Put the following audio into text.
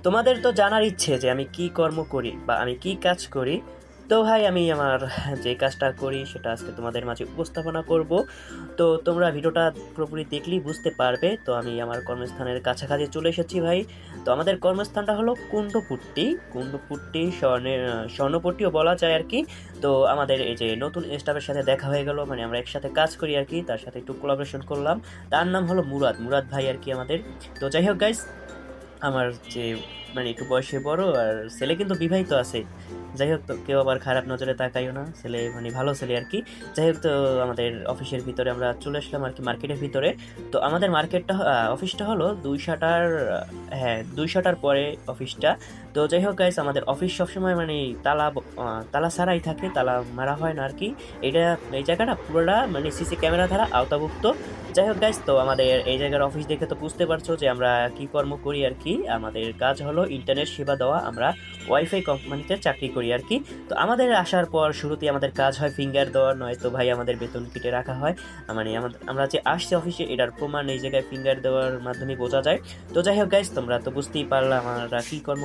তোমাদের তো জানার ইচ্ছে যে আমি কি কর্ম করি বা আমি কি কাজ করি। তো ভাই আমি আমার যে কাজটা করি সেটা আজকে তোমাদের মাঝে উপস্থাপনা করব। তো তোমরা ভিডিওটা পুরোপুরি দেখলেই বুঝতে পারবে। তো আমি আমার কর্মস্থানের কাছাকাছি চলে এসেছি ভাই। তো আমাদের কর্মস্থানটা হলো কুণ্ডপুট্টি। কুণ্ডপুট্টি স্বর্ণপট্টিও বলা যায় আর কি। তো আমাদের এই যে নতুন স্টাফের সাথে দেখা হয়ে গেল, মানে আমরা একসাথে কাজ করি আর কি, তার সাথে একটু কোলাবোরেশন করলাম। তার নাম হলো মুরাদ, মুরাদ ভাই আর কি আমাদের। তো যাই হোক গাইস, আমার যে মানে একটু বয়সে বড় আর ছেলে কিন্তু বিবাহিত আছে। যাই হোক, তো কেউ আবার খারাপ নজরে তাকাইও না, ছেলে মানে ভালো ছেলে আর কি। যাই হোক, তো আমাদের অফিসের ভিতরে আমরা চলে আসলাম আর কি, মার্কেটের ভিতরে। তো আমাদের মার্কেটটা অফিসটা হলো 2 শাটার। হ্যাঁ, 2 শাটার পরে অফিসটা। তো যাই হোক গাইস, আমাদের অফিস সবসময় মানে তালা ছাড়াই থাকে, তালা মারা হয় না আর কি। এটা এই জায়গাটা পুরোটা মানে সিসি ক্যামেরা দ্বারা আওতাভুক্ত। যাই হোক গাইস, তো আমাদের এই জায়গার অফিস দেখে তো বুঝতে পারছো যে আমরা কি কর্ম করি আর কি। আমাদের কাজ হলো ইন্টারনেট সেবা দেওয়া, আমরা ওয়াইফাই কোম্পানিতে চাকরি করি আর কি। তো আমাদের আসার পর শুরুতেই আমাদের কাজ হয় ফিঙ্গার দেওয়া, নয়তো ভাই আমাদের বেতন কেটে রাখা হয়। মানে আমরা যে আসছি অফিসে এটার প্রমাণ এই জায়গায় ফিঙ্গার দেওয়ার মাধ্যমে বোঝা যায়। তো যাই হোক গাইস, তোমরা তো বুঝতেই পারলাম আমরা কি কর্ম